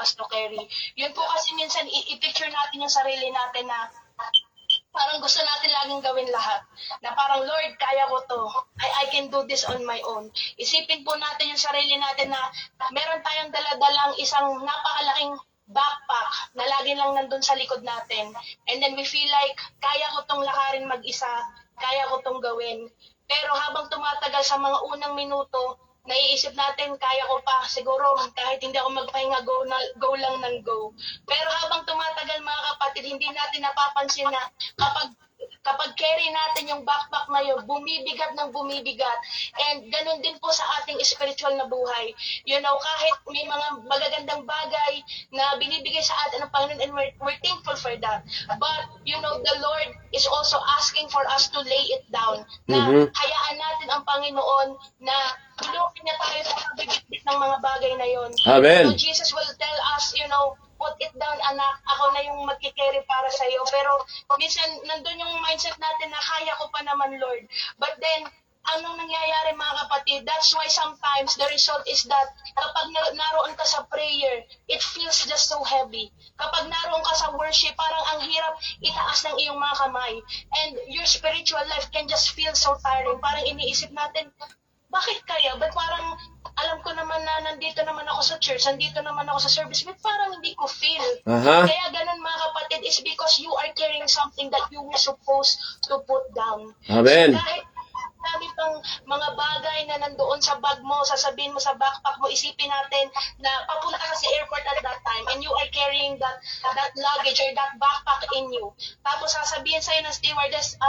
us to carry. Yun po kasi minsan i-picture natin yung sarili natin na parang gusto natin laging gawin lahat. Na parang, Lord, kaya ko to. I can do this on my own. Isipin po natin yung sarili natin na meron tayong daladalang isang napakalaking backpack na lagi lang nandun sa likod natin. And then we feel like, kaya ko tong lakarin mag-isa, kaya ko tong gawin. Pero habang tumatagal sa mga unang minuto, naiisip natin, kaya ko pa, siguro kahit hindi ako magpahinga, go lang ng go. Pero habang tumatagal mga kapatid, hindi natin napapansin na kapag carry natin yung backpack na yun, bumibigat ng bumibigat. And ganun din po sa ating spiritual na buhay. You know, kahit may mga magagandang bagay na binibigay sa atin ng Panginoon, and we're thankful for that. But, you know, the Lord is also asking for us to lay it down. Na hayaan natin ang Panginoon na tulungan niya tayo sa pagbibigat ng mga bagay na yun. Amen. So Jesus will tell us, you know, put it down, anak, ako na yung magkikerry para sa iyo. Pero minsan nandun yung mindset natin na kaya ko pa naman, Lord. But then, anong nangyayari mga kapatid? That's why sometimes the result is that kapag naroon ka sa prayer, it feels just so heavy. Kapag naroon ka sa worship, parang ang hirap itaas ng iyong mga kamay. And your spiritual life can just feel so tiring. Parang iniisip natin, bakit kaya? Ba't parang alam ko naman na nandito naman ako sa church, nandito naman ako sa service, but parang hindi ko feel. Kaya ganun mga kapatid is because you are carrying something that you were supposed to put down. Amen. So kahit dami pang mga bagay na nandoon sa bag mo, sasabihin mo sa backpack mo, isipin natin na papunta ka sa airport at that time and you are carrying that luggage or that backpack in you. Tapos sasabihin sa'yo ng stewardess,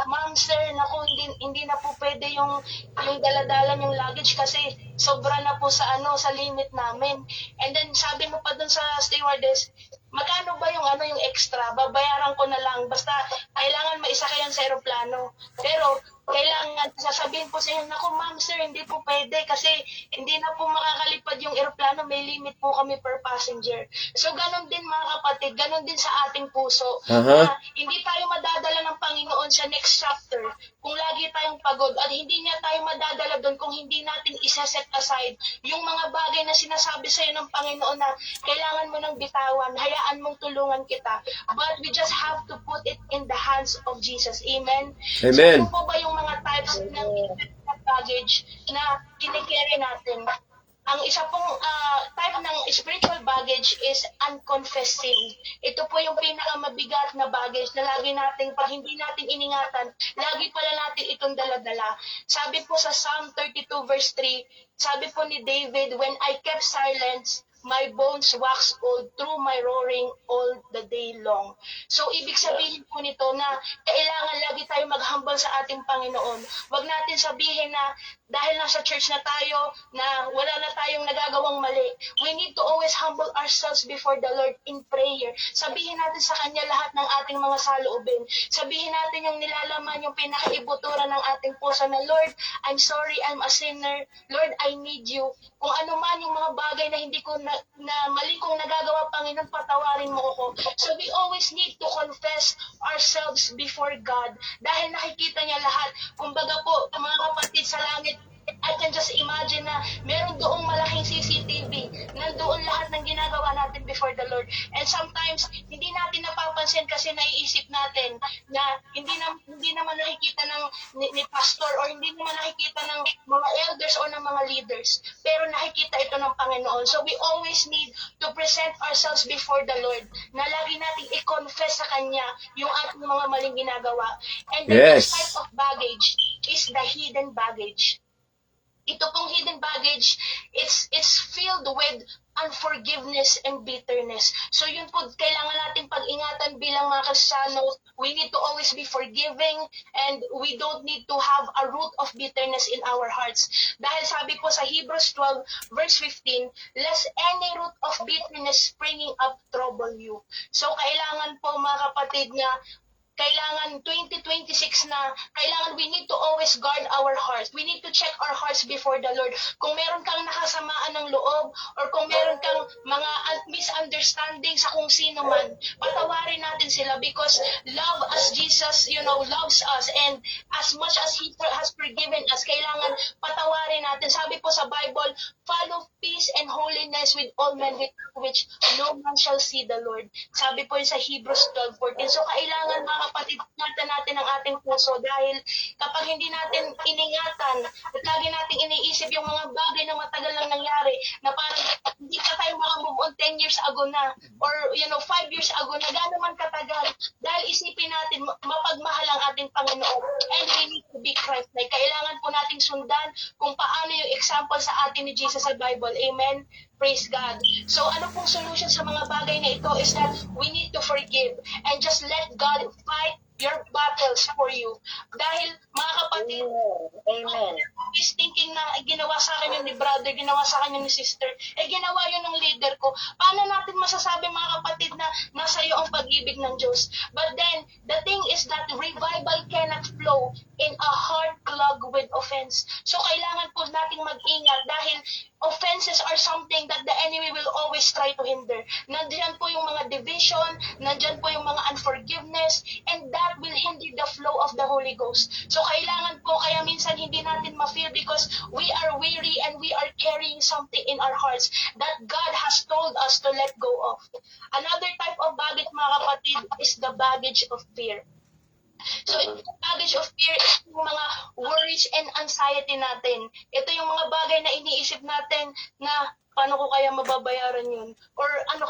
ma'am, sir, naku, hindi na po pwede yung daladalan yung luggage kasi sobra na po sa limit namin. And then sabi mo pa dun sa stewardess, magkano ba yung extra? Babayaran ko na lang. Basta kailangan maisakay yan sa aeroplano. Pero kailangan sasabihin po sa inyo, naku ma'am, sir, hindi po pwede kasi hindi na po makakalipad yung aeroplano, may limit po kami per passenger. So ganon din mga kapatid, ganon din sa ating puso. Na hindi tayo madadala ng Panginoon sa next chapter kung lagi tayong pagod at hindi niya tayo madadala doon kung hindi natin isa-set aside yung mga bagay na sinasabi sa iyo ng Panginoon na kailangan mo ng bitawan, hayaan mong tulungan kita. But we just have to put it in the hands of Jesus. Amen? Amen. So, ano po ba yung mga types ng baggage na kinikerry natin? Ang isa pong type ng spiritual baggage is unconfessed sin. Ito po yung pinakamabigat na baggage na lagi natin, pag hindi natin iningatan, lagi pala natin itong daladala. Sabi po sa Psalm 32 verse 3, sabi po ni David, when I kept silence, my bones wax old through my roaring all the day long. So, ibig sabihin po nito na kailangan lagi tayo maghambal sa ating Panginoon. Huwag natin sabihin na dahil nasa church na tayo, na wala na tayong nagagawang mali. We need to always humble ourselves before the Lord in prayer. Sabihin natin sa Kanya lahat ng ating mga saloobin. Sabihin natin yung nilalaman, yung pinakaibuturan ng ating puso na, Lord, I'm sorry, I'm a sinner. Lord, I need you. Kung ano man yung mga bagay na hindi ko na mali kong nagagawa, Panginoon, patawarin mo ako. So we always need to confess ourselves before God dahil nakikita niya lahat. Kumbaga po, mga kapatid sa langit, I can just imagine na meron doong malaking CCTV, nandoon lahat ng ginagawa natin before the Lord. And sometimes, hindi natin napapansin kasi naiisip natin na hindi naman nakikita ni pastor or hindi naman nakikita ng mga elders o ng mga leaders. Pero nakikita ito ng Panginoon. So we always need to present ourselves before the Lord na lagi nating i-confess sa Kanya yung ating mga maling ginagawa. And the next type of baggage is the hidden baggage. Ito pong hidden baggage, it's filled with unforgiveness and bitterness. So yun po, kailangan natin pag-ingatan bilang mga Kristiyano. We need to always be forgiving and we don't need to have a root of bitterness in our hearts. Dahil sabi po sa Hebrews 12 verse 15, lest any root of bitterness springing up trouble you. So kailangan po mga kapatid na kailangan 2026 na, kailangan we need to always guard our hearts. We need to check our hearts before the Lord. Kung meron kang nakasamaan ng loob or kung meron kang mga, misunderstanding sa kung sino man, patawarin natin sila because love as Jesus, loves us, and as much as He has forgiven us, kailangan patawarin natin. Sabi po sa Bible, follow peace and holiness with all men, with which no man shall see the Lord. Sabi po yun sa Hebrews 12:14. So kailangan mga kapatid, ingatan natin ang ating puso dahil kapag hindi natin iningatan at lagi natin iniisip yung mga bagay na matagal lang nangyari, na parang hindi pa tayo makamove on 10 years ago na, or 5 years ago na, gano'n man katagal, dahil isipin natin, mapagmahal ang ating Panginoon, and we need to be Christ-like. Kailangan po nating sundan kung paano yung example sa atin ni Jesus sa Bible. Amen? Praise God. So ano pong solution sa mga bagay na ito is that we need to forgive and just let God fight your battles for you. Dahil, mga kapatid, Amen. is thinking na ginawa sa akin yun ni brother, ginawa sa akin yun ni sister, ginawa yun ng leader ko. Paano natin masasabi, mga kapatid, na nasa iyo ang pag-ibig ng Diyos? But then, the thing is that revival cannot flow in a heart clogged with offense. So, kailangan po nating mag-ingat dahil offenses are something that the enemy will always try to hinder. Nandiyan po yung mga division, nandiyan po yung mga unforgiveness, and that will hinder the flow of the Holy Ghost. So kailangan po, kaya minsan hindi natin ma-feel because we are weary and we are carrying something in our hearts that God has told us to let go of. Another type of baggage, mga kapatid, is the baggage of fear. So, ito yung baggage of fear is yung mga worries and anxiety natin. Ito yung mga bagay na iniisip natin na paano ko kaya mababayaran yun? Or ano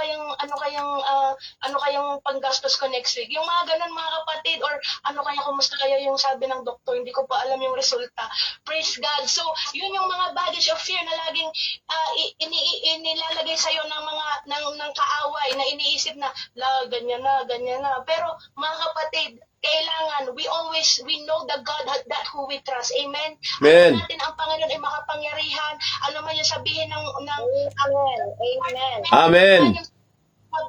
kayang panggastos ko next week? Yung mga ganun, mga kapatid, or ano kaya, kumusta kaya yung sabi ng doktor, hindi ko pa alam yung resulta. Praise God. So, yun yung mga baggage of fear na laging inilalagay sa'yo ng mga ng kaaway na iniisip na, ganyan na. Pero, mga kapatid, kailangan, we know the God that who we trust. Amen? Amen. Alam natin ang Panginoon ay makapangyarihan. Ano man yung sabihin ng Amen. Amen.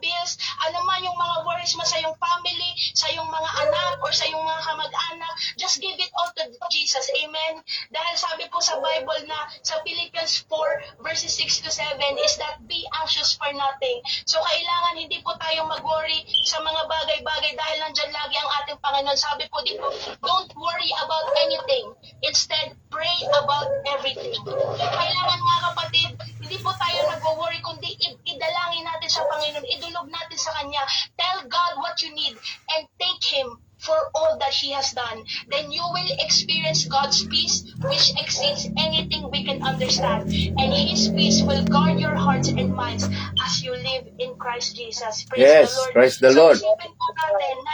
bills, ano man yung mga worries mo sa iyong family, sa iyong mga anak, or sa iyong mga kamag-anak, just give it all to Jesus. Amen? Dahil sabi po sa Bible na sa Philippians 4 verses 6 to 7 is that be anxious for nothing. So kailangan hindi po tayo mag-worry sa mga bagay-bagay dahil nandyan lagi ang ating Panginoon. Sabi po dito, don't worry about anything. Instead, pray about everything. Kailangan, mga kapatid, hindi po tayo nag-worry, kundi idalangin natin sa Panginoon, idulog natin sa Kanya. Tell God what you need and thank Him for all that He has done. Then you will experience God's peace, which exceeds anything we can understand. And His peace will guard your hearts and minds as you live in Christ Jesus. Praise Yes, the Lord. praise the Lord. So isipin po natin na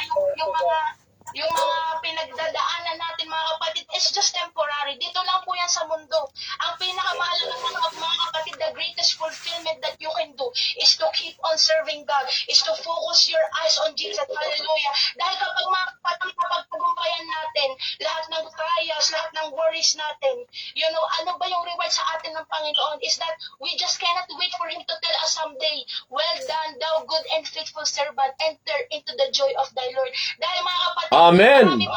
yung mga pinagdadaanan natin, mga kapatid, is just temporary. Dito lang po yan sa mundo. Ang pinakamahalaga, mga kapatid, the greatest fulfillment that you can do is to keep on serving God, is to focus your eyes on Jesus. Hallelujah. Dahil kapag, mga kapatid, kapag tagumpayan natin lahat ng trials, lahat ng worries natin, ano ba yung reward sa atin ng Panginoon is that we just cannot wait for Him to tell us someday, well done, thou good and faithful servant, enter into the joy of thy Lord. Dahil, mga kapatid, Amen. marami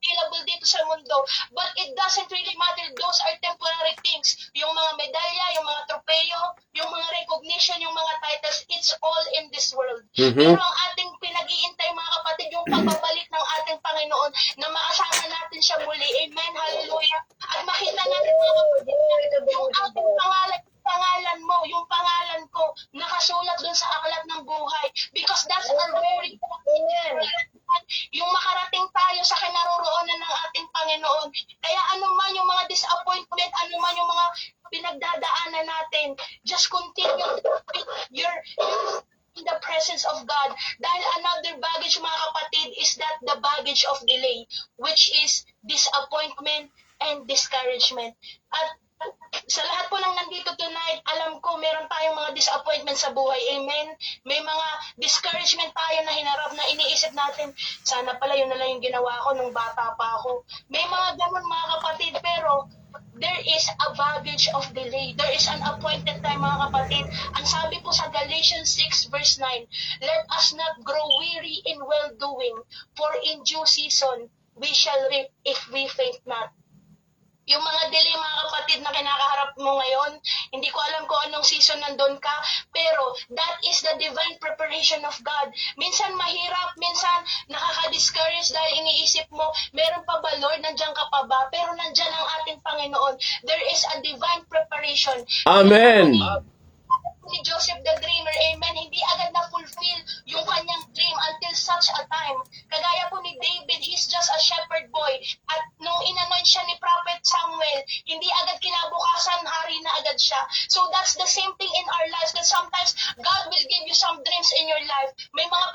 available dito sa mundo, but it doesn't really matter. Those are temporary things. Yung mga medalya, yung mga tropeyo, yung mga recognition, yung mga titles, it's all in this world. Pero ang ating pinag-iintay, mga kapatid, yung pagbabalik ng ating Panginoon na maasama natin siya muli. Amen. Hallelujah. At makita natin, mga kapatid, yung ating pangalan mo, yung pangalan ko, nakasulat dun sa aklat ng buhay. Because that's our very yung makarating tayo sa kinaroroonan ng ating Panginoon. Kaya ano man yung mga disappointment, ano man yung mga pinagdadaanan natin, just continue your in the presence of God. Dahil another baggage, mga kapatid, is that the baggage of delay, which is disappointment and discouragement. At sa lahat po ng nandito tonight, alam ko meron tayong mga disappointment sa buhay. Amen? May mga discouragement tayo na hinarap na iniisip natin, sana pala yun na lang yung ginawa ko nung bata pa ako. May mga ganun, mga kapatid, pero there is a baggage of delay. There is an appointed time, mga kapatid. Ang sabi po sa Galatians 6 verse 9, let us not grow weary in well-doing, for in due season we shall reap if we faint not. yung mga delay mga kapatid na kinakaharap mo ngayon, hindi ko alam kung anong season nandun ka, pero that is the divine preparation of God. Minsan mahirap, minsan nakaka-discourage dahil iniisip mo, meron pa ba Lord, nandiyan ka pa ba? Pero nandiyan ang ating Panginoon. There is a divine preparation. Amen. Ni Joseph the Dreamer, amen, hindi agad na-fulfill yung kanyang dream until such a time. Kagaya po ni David, he's just a shepherd boy. At nung inanoint siya ni Prophet Samuel, hindi agad kinabukasan, hari na agad siya. So that's the same thing in our lives, that sometimes God will give you some dreams in your life. May mga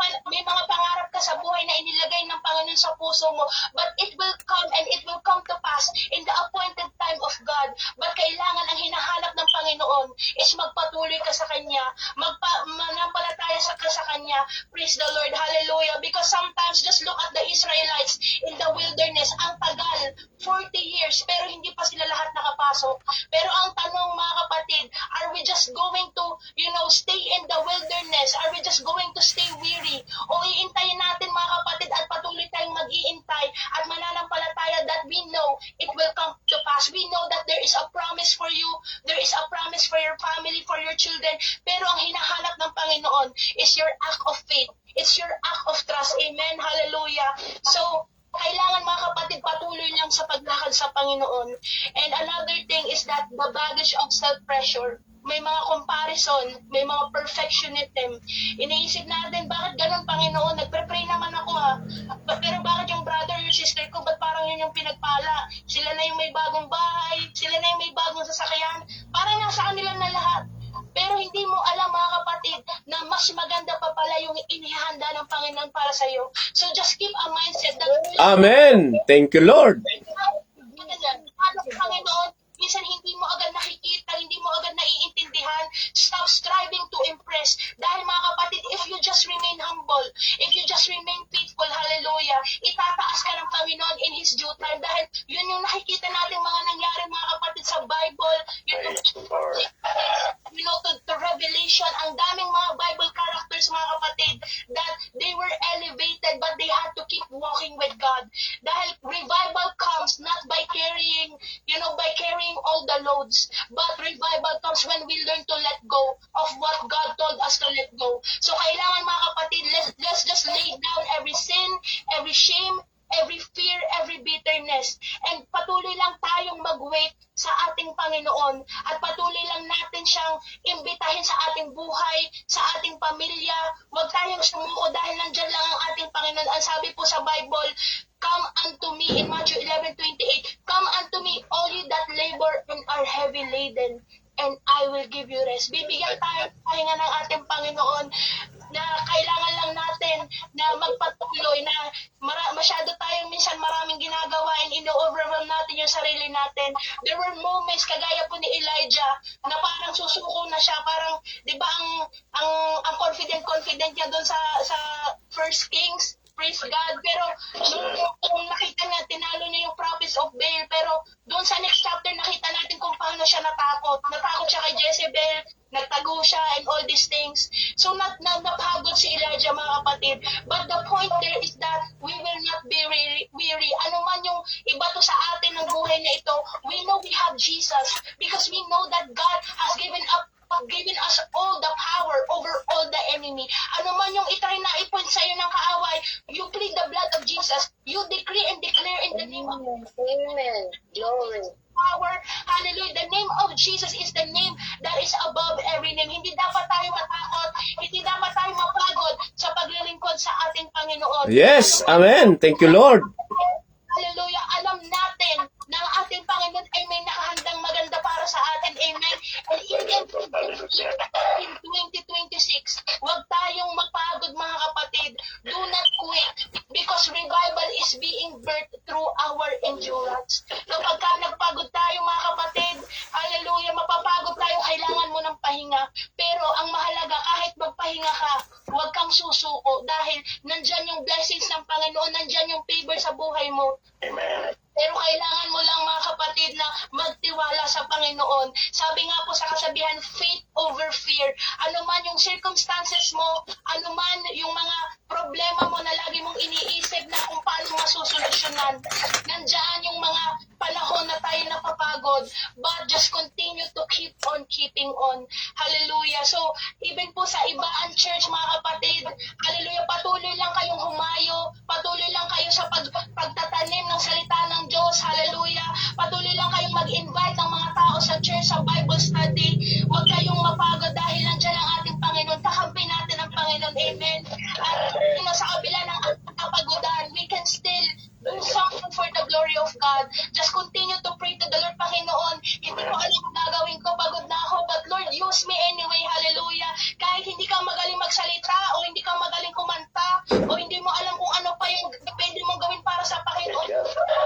pangarap ka sa buhay na inilagay ng Panginoon sa puso mo, but it will come and it will come to pass in the appointed time of God. But kailangan ang hinahanap ng Panginoon is magpatuloy ka sa Kanya, manampalataya ka sa Kanya. Praise the Lord, hallelujah. Because sometimes, just look at the Israelites in the wilderness, ang tagal, 40 years, pero hindi pa sila lahat nakapasok. Pero ang tanong mga kapatid, are we just going to, stay in the wilderness? Are we just going to stay weary? O iintayin natin mga kapatid at patuloy tayong mag-iintay at mananampalataya that we know it will come to pass. We know that there is a promise for you, there is a promise for your family, for your children, pero ang hinahanap ng Panginoon is your act of faith. It's your act of trust. Amen. Hallelujah. So, kailangan mga kapatid patuloy lang sa paglakad sa Panginoon. And another thing is that the baggage of self-pressure. May mga comparison, may mga perfectionism. Iniisip natin, bakit ganun Panginoon? Nagpre-pray naman ako ha. Pero bakit yung brother or sister ko, ba't parang yun yung pinagpala? Sila na yung may bagong bahay, sila na yung may bagong sasakyan. Parang nasa kanila na lahat. Pero hindi mo alam mga kapatid na mas maganda pa pala yung inihanda ng Panginoon para sa iyo. So just keep a mindset that Amen. Thank you, Lord. Panginoon, minsan hindi mo agad nakikita, hindi mo agad naiintindihan. Stop striving to impress. Dahil mga kapatid, if you just remain humble, if you just remain faithful, hallelujah, itataas ka ng Panginoon in His due time. Dahil yun yung nakikita natin mga nangyari mga kapatid sa Bible, to Revelation, ang daming mga Bible characters mga kapatid, that they were elevated but they had to keep walking with God. Dahil revival comes not by carrying all the loads, but revival comes when we learn to let go of what God told us to let go. So kailangan mga kapatid, let's just lay down every sin, every shame, every fear, every bitterness, and patuloy lang tayong mag-wait sa ating Panginoon at patuloy lang natin siyang imbitahin sa ating buhay, sa ating pamilya. Huwag tayong sumuko dahil nandyan lang ang ating Panginoon. Ang sabi po sa Bible, come unto me in Matthew 11:28, come unto me all you that labor and are heavy laden, and I will give you rest. Bibigyan tayo pahinga ng ating Panginoon na kailangan lang natin na magpatuloy, na masyado tayong minsan maraming ginagawa and ino-overwhelm natin yung sarili natin. There were moments kagaya po ni Elijah na parang susuko na siya, parang 'di ba ang confident niya doon sa First Kings. Praise God. Pero nung nakita niya, tinalo niya yung prophets of Baal. Pero doon sa next chapter, nakita natin kung paano siya natakot. Natakot siya kay Jezebel, nagtago siya, and all these things. So, napagod si Elijah, mga kapatid. But the point there is that we will not be weary. Ano man yung iba to sa atin ng buhay na ito, we know we have Jesus because we know that God has given us all the power over all the enemy. Ano man yung itry na ipon sa iyo ng kaaway, you plead the blood of Jesus. You decree and declare in the name of Amen. Glory. power. Hallelujah. The name of Jesus is the name that is above every name. Hindi dapat tayo matakot. Hindi dapat tayo mapagod sa paglilingkod sa ating Panginoon. Yes. Amen. Thank you, Lord. Hallelujah. Alam natin na ang ating Panginoon ay may nakahandang maganda para sa atin. Amen. And even in 2026, huwag tayong mapagod mga kapatid. Do not quit because revival is being birthed through our endurance. Kapag nagpagod tayo mga kapatid, hallelujah, mapapagod tayo, kailangan mo ng pahinga. Pero ang mahalaga, kahit magpahinga ka, huwag kang susuko dahil nandyan yung blessings ng Panginoon, nandyan yung favor sa buhay mo. Amen. Pero kailangan mo lang mga kapatid na magtiwala sa Panginoon. Sabi nga po sa kasabihan, faith over fear. Ano man yung circumstances mo, ano man yung mga problema mo na lagi mong iniisip na kung paano masusolusyonan, nandiyan yung mga panahon na tayo napapagod, but just continue to keep on keeping on. Hallelujah. So, even po sa ibang church, mga kapatid, hallelujah, patuloy lang kayong humayo, patuloy lang kayo sa pagtatanim ng salita ng Diyos, hallelujah. Patuloy lang kayong mag-invite ng mga tao sa church, sa Bible study. Huwag kayong mapagod dahil nandiyan ang ating Panginoon. Kakampi natin ang Panginoon. Amen. At sa kabila ng kapagudan, we can still do something for the glory of God. Just continue to pray to the Lord. Panginoon, hindi ko alam ang gagawin ko, pagod na ako, but Lord, use me anyway, hallelujah. Kahit hindi ka magaling magsalita, o hindi ka magaling kumanta, o hindi mo alam kung ano pa yung pwede mong gawin para sa Panginoon,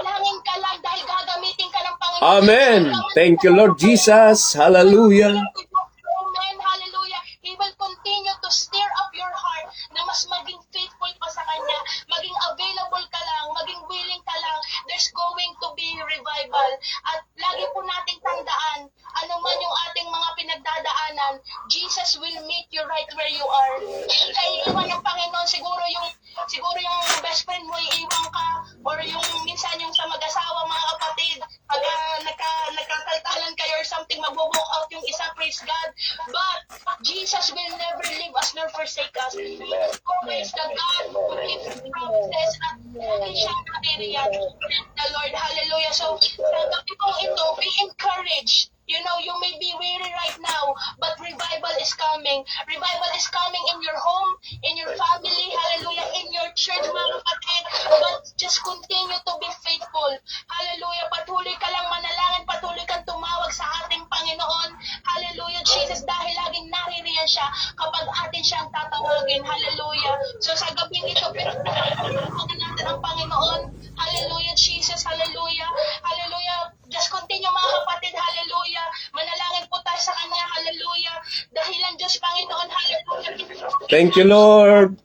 langin ka lang dahil gagamitin ka ng Panginoon. Amen. Thank you, Lord Jesus. Hallelujah. Amen, hallelujah. He will continue to stir up your heart na mas maging faithful pa sa Kanya, maging available ka lang, maging willing ka lang. There's going to be revival. At lagi po nating tandaan, ano man yung ating mga pinagdadaanan, Jesus will meet you right where you are. Hindi ka iiwan ng Panginoon. Siguro yung best friend mo iiwan ka, or yung minsan yung sa mag-asawa, mga kapatid, pag nagkakaltalan kayo or something, mag-walk out yung isa, praise God. But Jesus will never leave us nor forsake us. He is always the God who gives promises at hindi siya natiriyan. The Lord, hallelujah. So, sa gabi pong ito, be encouraged. You know, you may be weary right now, but revival is coming. Revival is coming in your home, in your family, hallelujah, in your church, mga kapatid. But just continue to be faithful. Hallelujah. Patuloy ka lang manalangin, patuloy kang tumawag sa ating Panginoon. Hallelujah, Jesus, dahil laging naririyan siya kapag atin siyang tatawagin. Hallelujah. So sa gabing ito, pinagpapagawa natin ang Panginoon. Hallelujah, Jesus. Hallelujah. Hallelujah. Just continue, mga kapatid. Hallelujah. Manalangin po tayo sa Kanya. Hallelujah. Dahilan Diyos, Panginoon. Hallelujah. Thank you, Lord.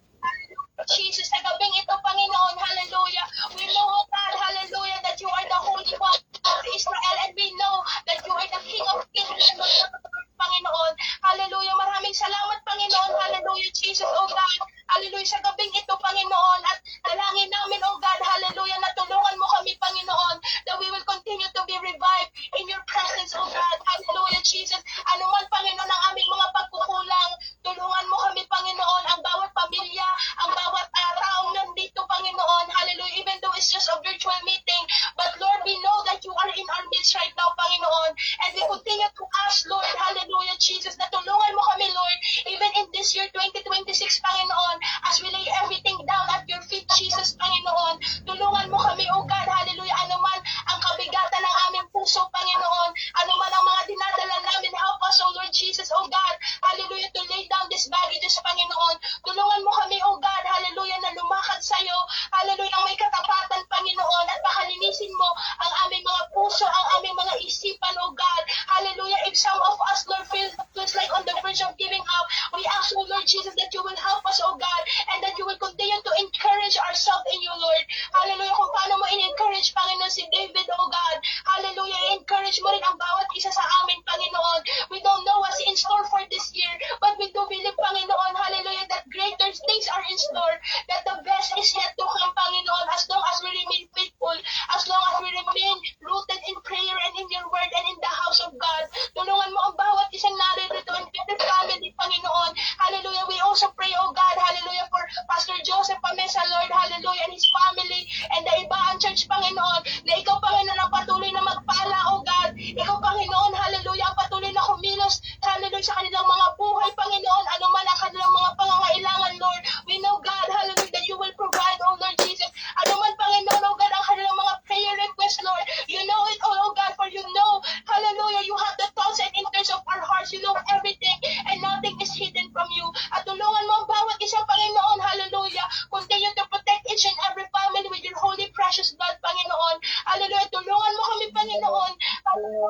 Jesus, sa gabing ito, Panginoon, hallelujah. We know, oh God, hallelujah, that you are the Holy One of Israel, and we know that you are the King of Kings and Lord of Lords, Panginoon. Hallelujah. Maraming salamat, Panginoon. Hallelujah, Jesus, oh God. Hallelujah, sa gabing ito, Panginoon, at dalangin namin, oh God, hallelujah, na tulungan mo kami, Panginoon, that we will continue to be revived in your presence, oh God. Hallelujah, Jesus. Ano man, Panginoon, ang aming mga pagkukulang, tulungan mo kami, Panginoon, ang bawat pamilya, ang bawat taong nandito, Panginoon. Hallelujah. Even though it's just a virtual meeting, but Lord, we know that you are in our midst right now, Panginoon. And we continue to ask, Lord, hallelujah, Jesus, na tulungan mo kami, Lord, even in this year 2026, Panginoon, as we lay everything down at your feet, Jesus, Panginoon. Tulungan mo kami, oh God, hallelujah. Ano man ang kabigatan ng aming puso, Panginoon. Ano man ang mga dinadala namin, help us, oh Lord Jesus, oh God, hallelujah, to lay down this baggages, Panginoon. Tulungan mo kami, oh God, hallelujah, na lumakad sa'yo, hallelujah, ang may katapatan, Panginoon, at pakalinisin mo ang aming mga puso, ang aming mga isipan, oh God, hallelujah. If some of us, Lord, feels like on the verge of giving up, we ask, oh Lord Jesus, that you will help us, oh God, and that you will continue to encourage ourselves in you, Lord. Hallelujah. Kung paano mo in-encourage, Panginoon, si David, oh God, hallelujah, encourage mo rin ang bawat isa sa amin, Panginoon. We don't know what's in store for this year, but we do believe, Panginoon, hallelujah, that greater things are in store, that the best is yet to come, Panginoon, as long as we remain faithful, as long as we remain rooted in prayer and in your word and in the house of God. Tulungan mo ang bawat isang naririto and every family, Panginoon. Hallelujah. We also pray, oh God, hallelujah, for Pastor Joseph Pamesa, Lord, hallelujah, and his family and the Ibaan Church, Panginoon, na ikaw, Panginoon, ang patuloy na magpala, oh God. Ikaw, Panginoon, hallelujah, ang patuloy na kumilos, hallelujah, sa kanilang mga buhay, Panginoon, ano man ang kanilang mga pangangailangan, Lord. We know, God, hallelujah, that you will provide, oh Lord Jesus. Ano man, Panginoon, oh God, ang kanilang mga prayer requests, Lord. You know it all, oh God, for you know, hallelujah, you have the thoughts and intents of our hearts. You know everything and nothing is hidden from you. At tulungan mo ang bawat isang, Panginoon, hallelujah. Continue to protect each and every family with your holy, precious blood, Panginoon. Hallelujah, tulungan mo kami, Panginoon.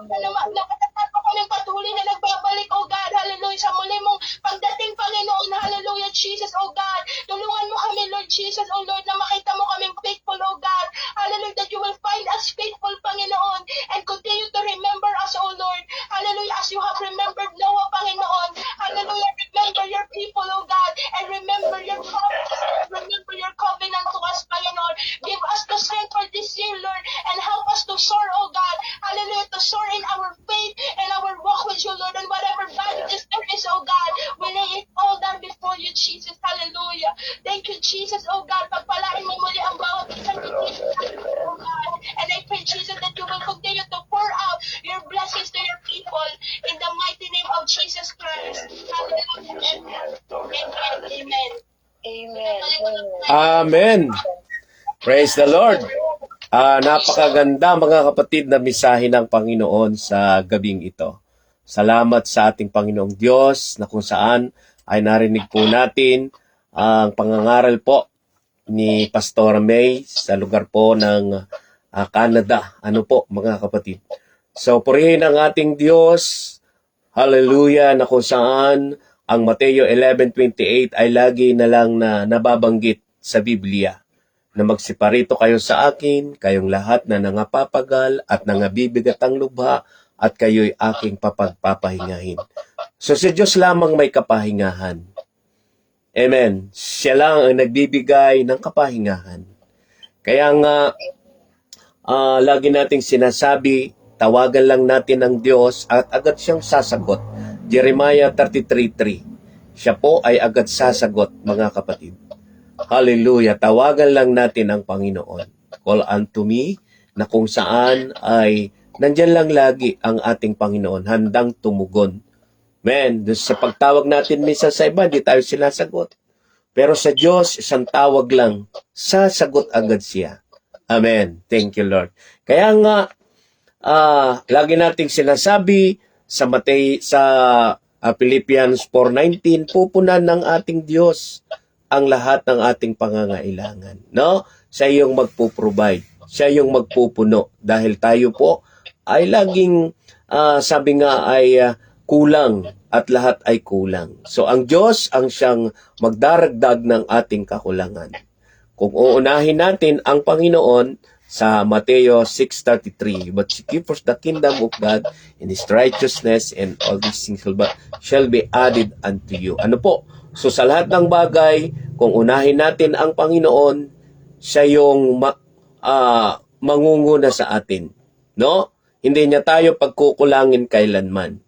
Na matatag mo kami patuloy na nagbabalik, oh God, hallelujah, sa muli mong pagdating, Panginoon, hallelujah, Jesus, oh God. Tulungan mo kami, Lord Jesus, oh Lord, na makita mo kaming faithful, oh God. Hallelujah, that you will find us faithful, Panginoon, and continue to remember us, oh Lord. Hallelujah, as you have remembered Noah, Panginoon. Hallelujah, remember your people, oh God, and remember your promises, and remember your covenant to us, Panginoon. Give us the strength for this year, Lord, and help us to soar, oh God. Jesus. Hallelujah. Thank you, Jesus. Oh God, pagpalain mo muli ang bawat isang dito, oh God. And I pray, Jesus, that you will continue to pour out your blessings to your people in the mighty name of Jesus Christ. Hallelujah. Amen. Amen. Amen. Amen. Praise the Lord. Napakaganda mga kapatid na misahe ng Panginoon sa gabing ito. Salamat sa ating Panginoong Diyos na kung saan ay narinig po natin ang pangangaral po ni Pastor May sa lugar po ng Canada. Ano po mga kapatid? So purihin ang ating Diyos. Hallelujah, na kung saan ang Mateo 11:28 ay lagi na lang na nababanggit sa Biblia. Na magsiparito kayo sa akin, kayong lahat na nangapapagal at nangabibigat ang lubha, at kayo'y aking papagpapahingahin. So si Diyos lamang may kapahingahan. Amen. Siya lang ang nagbibigay ng kapahingahan. Kaya nga, lagi nating sinasabi, tawagan lang natin ang Diyos at agad siyang sasagot. Jeremiah 33:3. Siya po ay agad sasagot, mga kapatid. Hallelujah. Tawagan lang natin ang Panginoon. Call unto me, na kung saan ay nandyan lang lagi ang ating Panginoon, handang tumugon. Man, sa pagtawag natin minsan sa iba, di tayo sinasagot. Pero sa Diyos, isang tawag lang, sasagot agad siya. Amen. Thank you, Lord. Kaya nga, lagi nating sinasabi sa Philippians 4:19, pupunan ng ating Diyos ang lahat ng ating pangangailangan. No? Siya yung magpo-provide. Siya yung magpupuno. Dahil tayo po ay laging, sabi nga ay kulang at lahat ay kulang. So ang Diyos ang siyang magdaragdag ng ating kakulangan. Kung uunahin natin ang Panginoon sa Mateo 6:33, but seek ye first the kingdom of God and His righteousness, and all these things shall be added unto you. Ano po? So sa lahat ng bagay, kung unahin natin ang Panginoon, siya yung mangunguna sa atin. No? Hindi niya tayo pagkukulangin kailanman.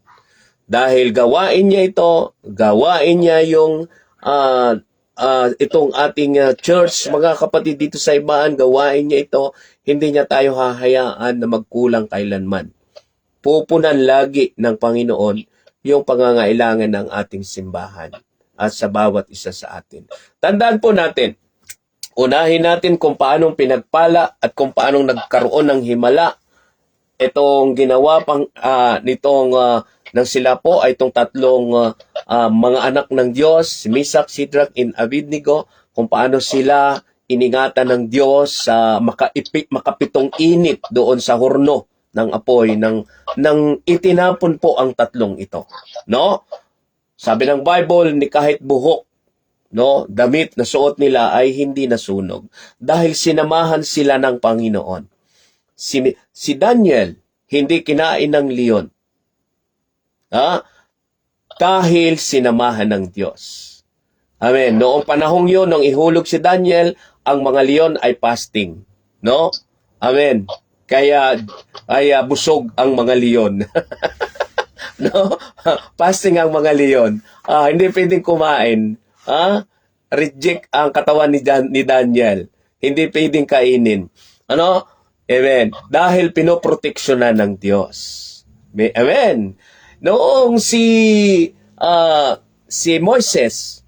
Dahil gawain niya ito, gawain niya yung itong ating church, mga kapatid dito sa ibaan, gawain niya ito, hindi niya tayo hahayaan na magkulang kailanman. Pupunan lagi ng Panginoon yung pangangailangan ng ating simbahan at sa bawat isa sa atin. Tandaan po natin, unahin natin kung paanong pinagpala at kung paanong nagkaroon ng himala itong ginawa nang sila po ay itong tatlong mga anak ng Diyos, si Meshach, Shadrach, and Abednego, kung paano sila iningatan ng Diyos sa makapitong init doon sa horno ng apoy nang itinapon po ang tatlong ito. No? Sabi ng Bible, ni kahit buhok, no, damit na suot nila ay hindi nasunog dahil sinamahan sila ng Panginoon. Si Daniel, hindi kinain ng leon. Dahil sinamahan ng Diyos. Amen. Noong panahong yun, nung ihulog si Daniel, ang mga leon ay fasting. No? Amen. Kaya busog ang mga leon. No? Fasting ang mga leon. Hindi pwedeng kumain. Reject ang katawan ni Daniel. Hindi pwedeng kainin. Ano? Amen. Dahil pinoproteksyonan ng Diyos. Amen. Noong si Moises,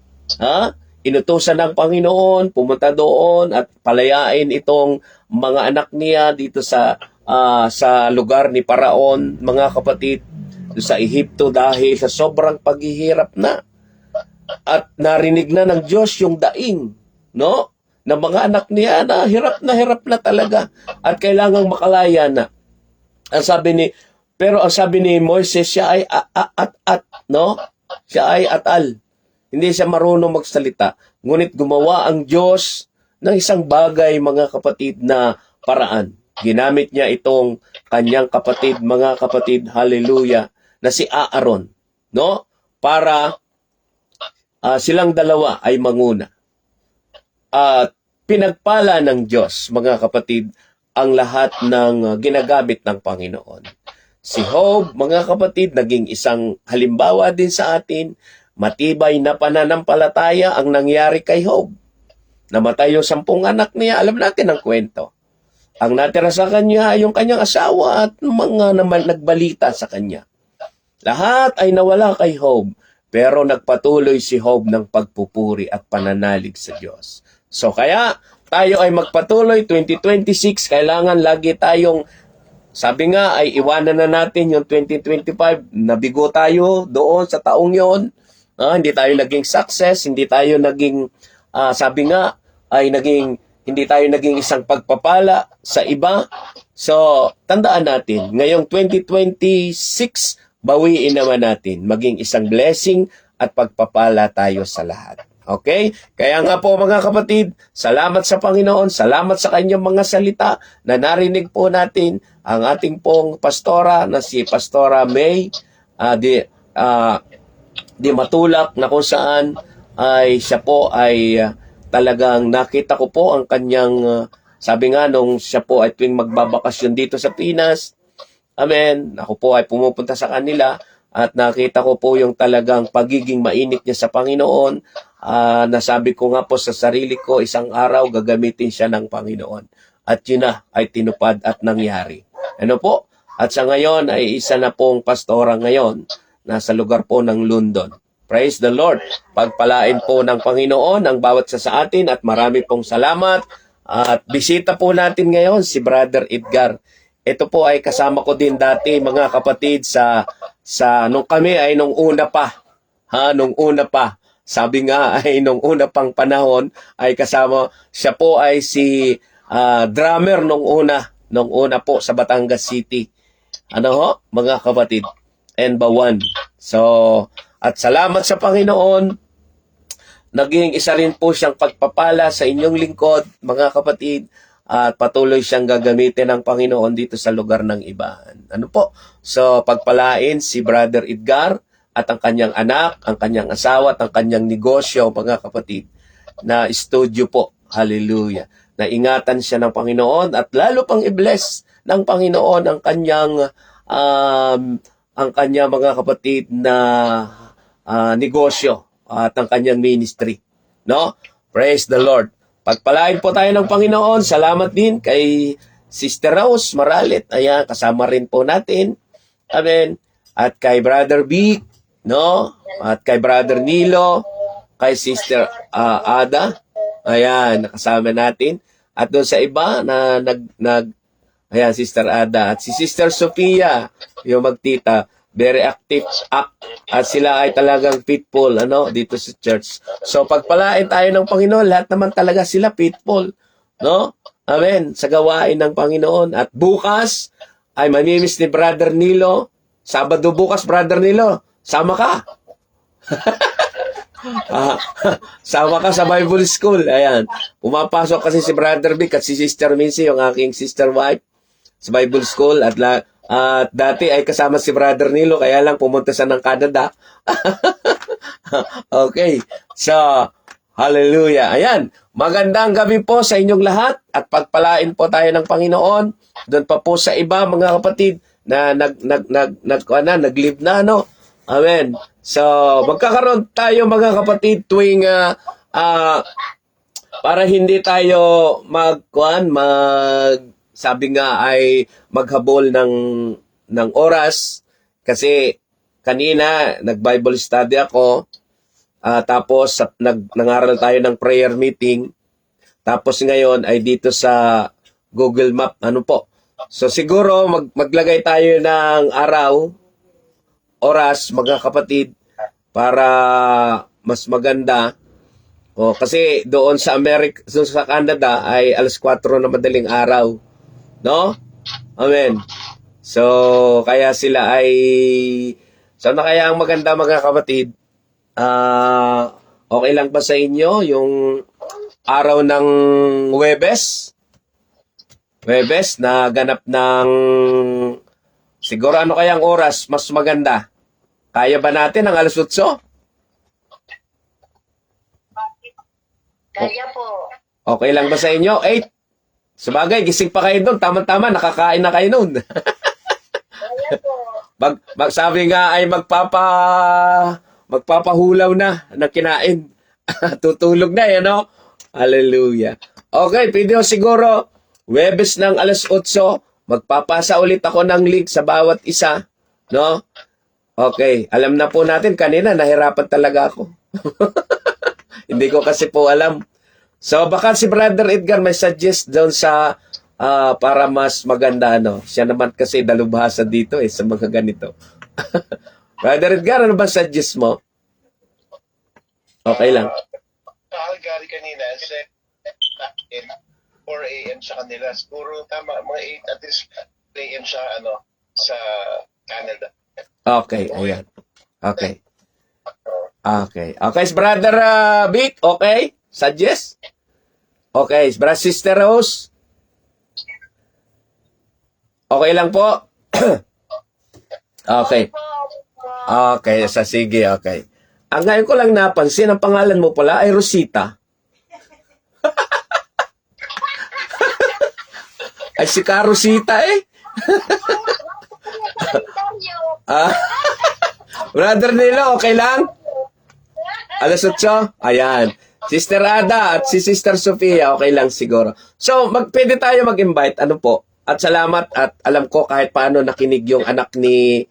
inutusan ng Panginoon, pumunta doon at palayain itong mga anak niya dito sa lugar ni Paraon, mga kapatid, sa Ehipto dahil sa sobrang paghihirap na. At narinig na ng Diyos yung daing, no? Ng mga anak niya na hirap na talaga at kailangang makalaya na. Pero ang sabi ni Moises, siya ay no? Siya ay atal. Hindi siya marunong magsalita. Ngunit gumawa ang Diyos ng isang bagay, mga kapatid, na paraan. Ginamit niya itong kanyang kapatid, mga kapatid, hallelujah, na si Aaron, no? Para silang dalawa ay manguna. At pinagpala ng Diyos, mga kapatid, ang lahat ng ginagamit ng Panginoon. Si Job, mga kapatid, naging isang halimbawa din sa atin. matibay na pananampalataya ang nangyari kay Job. Namatay yung 10 anak niya. Alam natin ang kwento. Ang natira sa kanya ay yung kanyang asawa at mga naman nagbalita sa kanya. Lahat ay nawala kay Job, pero nagpatuloy si Job ng pagpupuri at pananalig sa Diyos. So kaya tayo ay magpatuloy, 2026, kailangan lagi tayong, sabi nga ay iwanan na natin yung 2025, nabigo tayo doon sa taong yon. Hindi tayo naging success, hindi tayo naging, sabi nga, hindi tayo naging isang pagpapala sa iba. So, tandaan natin, ngayong 2026, bawiin naman natin, maging isang blessing at pagpapala tayo sa lahat. Okay? Kaya nga po mga kapatid, salamat sa Panginoon, salamat sa kanyang mga salita na narinig po natin ang ating pong pastora na si Pastora May di Matulak, na kung saan ay siya po ay talagang nakita ko po ang kanyang sabi nga nung siya po ay tuwing magbabakasyon dito sa Pinas, amen, ako po ay pumupunta sa kanila at nakita ko po yung talagang pagiging mainit niya sa Panginoon. Nasabi ko nga po sa sarili ko, isang araw gagamitin siya ng Panginoon. At yun na ay tinupad at nangyari. Ano po? At sa ngayon ay isa na pong pastora ngayon. Nasa lugar po ng London. Praise the Lord. Pagpalain po ng Panginoon ang bawat sa atin at marami pong salamat. At bisita po natin ngayon si Brother Edgar. Ito po ay kasama ko din dati mga kapatid sa nung kami ay nung una pa. Nung una pa. Sabi nga ay nung una pang panahon ay kasama, siya po ay si drummer nung una po sa Batangas City. Ano ho, mga kapatid? Enbawan. So, at salamat sa Panginoon, naging isa rin po siyang pagpapala sa inyong lingkod, mga kapatid, at patuloy siyang gagamitin ng Panginoon dito sa lugar ng ibahan. Ano po? So, pagpalain si Brother Edgar, at ang kanyang anak, ang kanyang asawa, at ang kanyang negosyo, mga kapatid, na studio po. Hallelujah. Na ingatan siya ng Panginoon at lalo pang i-bless ng Panginoon ang kanyang mga kapatid na negosyo at ang kanyang ministry. No? Praise the Lord. Pagpalain po tayo ng Panginoon. Salamat din kay Sister Rose Maralit. Ayan, kasama rin po natin. Amen. At kay Brother Vic, no? At kay Brother Nilo, kay Sister Ada, ayan, nakasama natin. At doon sa iba na ayan, Sister Ada. At si Sister Sofia, yung magtita, very active at sila ay talagang faithful, dito sa church. So, pagpalain tayo ng Panginoon, lahat naman talaga sila faithful, no? Amen. Sa gawain ng Panginoon. At bukas, ay mamimiss ni Brother Nilo. Sabado bukas, Brother Nilo. Sama ka. Sama ka sa Bible School. Ayan. Pumapasok kasi si Brother Vic at si Sister Mincy, yung aking sister wife, sa Bible School. At dati ay kasama si Brother Nilo, kaya lang pumunta siya ng Canada. Okay. So, hallelujah. Ayan. Magandang gabi po sa inyong lahat at pagpalain po tayo ng Panginoon. Doon pa po sa iba, mga kapatid, na nag-live na, no? Amen. So, magkakaroon tayo mga kapatid tuwing para hindi tayo sabi nga ay maghabol ng oras kasi kanina nag-Bible study ako tapos nangaral tayo ng prayer meeting tapos ngayon ay dito sa Google Map po. So siguro maglagay tayo ng oras, mga kapatid, para mas maganda. Kasi doon sa doon sa Canada ay 4:00 na madaling araw. No? Amen. So, kaya sila ay na kaya ang maganda, mga kapatid, okay lang ba sa inyo yung araw ng Huwebes? Huwebes na ganap ng siguro ano kayang oras mas maganda? Kaya ba natin ang 8:00? Kaya po. Okay lang ba sa inyo? 8? Sabagay, gising pa kayo doon. Tama-tama, nakakain na kayo noon. Kaya po. Sabi nga ay magpapahulaw na kinain. Tutulog na, yan, no? Hallelujah. Okay, pwede ko siguro, Webes ng alas 8, magpapasa ulit ako ng link sa bawat isa, no? Okay, alam na po natin, kanina nahirapan talaga ako. Hindi ko kasi po alam. So, baka si Brother Edgar may suggest doon sa para mas maganda, ano. Siya naman kasi dalubhasa dito sa mga ganito. Brother Edgar, ano ba suggest mo? Okay lang. Gary kanina, said 4 a.m. sa kanila. Siguro tama, mga 8 at least a.m. sa, sa Canada. Okay, ayan. Okay. Okay. Okay, Brother Vic, okay? Suggest? Okay, Brother Sister Rose? Okay lang po? Okay. Okay, sige, okay. Ang ngayon ko lang napansin, ang pangalan mo pala ay Rosita. Ay, si Ka Rosita eh. Brother Nilo, okay lang? Alas 8? Ayan. Sister Ada at si Sister Sofia, okay lang siguro. So, pwede tayo mag-invite, ano po? At salamat at alam ko kahit paano nakinig yung anak ni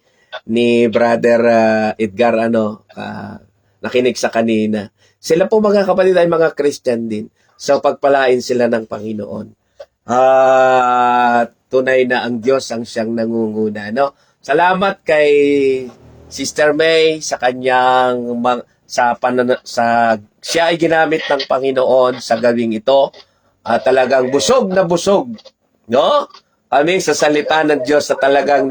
Brother Edgar, nakinig sa kanina. Sila po mga kapatid ay mga Christian din. So, pagpalain sila ng Panginoon. Tunay na ang Diyos ang siyang nangunguna, no? Salamat kay Sister May sa kanyang siya ay ginamit ng Panginoon sa gawing ito. Talagang busog na busog, no? Kami sa salita ng Diyos na talagang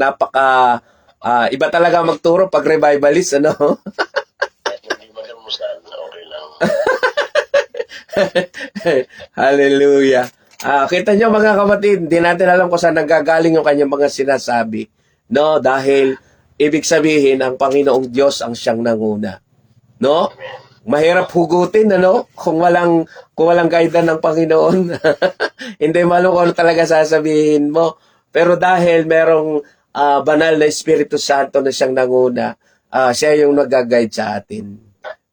iba talaga magturo pag revivalist, ano? Hindi magamusta, okay lang. Hallelujah. Kita nyo mga kapatid, hindi natin alam kung saan nanggagaling yung kanyang mga sinasabi. No? Dahil, ibig sabihin, ang Panginoong Diyos ang siyang nanguna. No? Mahirap hugutin, ano? Kung walang guidance ng Panginoon. Hindi malo kung ano talaga sasabihin mo. Pero dahil merong banal na Espiritu Santo na siyang nanguna, siya yung nag-guide sa atin.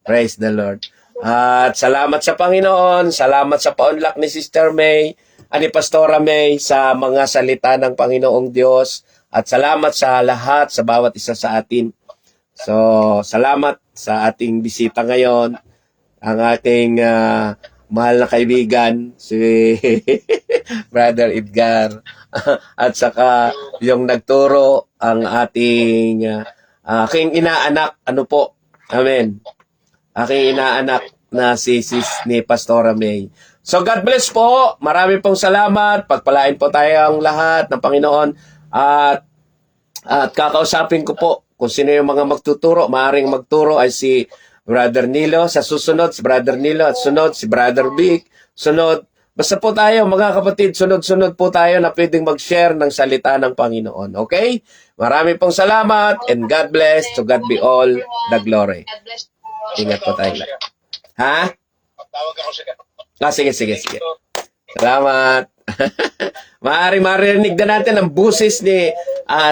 Praise the Lord. At salamat sa Panginoon, salamat sa paunlak ni Sister May, ni Pastora May sa mga salita ng Panginoong Diyos, at salamat sa lahat, sa bawat isa sa atin. So, salamat sa ating bisita ngayon, ang ating mahal na kaibigan, si Brother Edgar, at saka yung nagturo, ang ating aking inaanak, amen, aking inaanak na si ni Pastora May. So God bless po. Marami pong salamat. Pagpalain po tayong lahat ng Panginoon. At kakausapin ko po kung sino yung mga magtuturo. Maaring magturo ay si Brother Nilo. Sa susunod, si Brother Nilo. At sunod, si Brother Vic. Sunod, basta po tayo mga kapatid, sunod-sunod po tayo na pwedeng mag-share ng salita ng Panginoon. Okay? Marami pong salamat and God bless. To God be all the glory. God bless po. Ingat po tayo. Ha? Tawag ako siya. Sige. Salamat. Maaring marinig na natin ang busis ni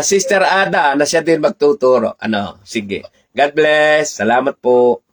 Sister Ada na siya din magtuturo. Sige. God bless. Salamat po.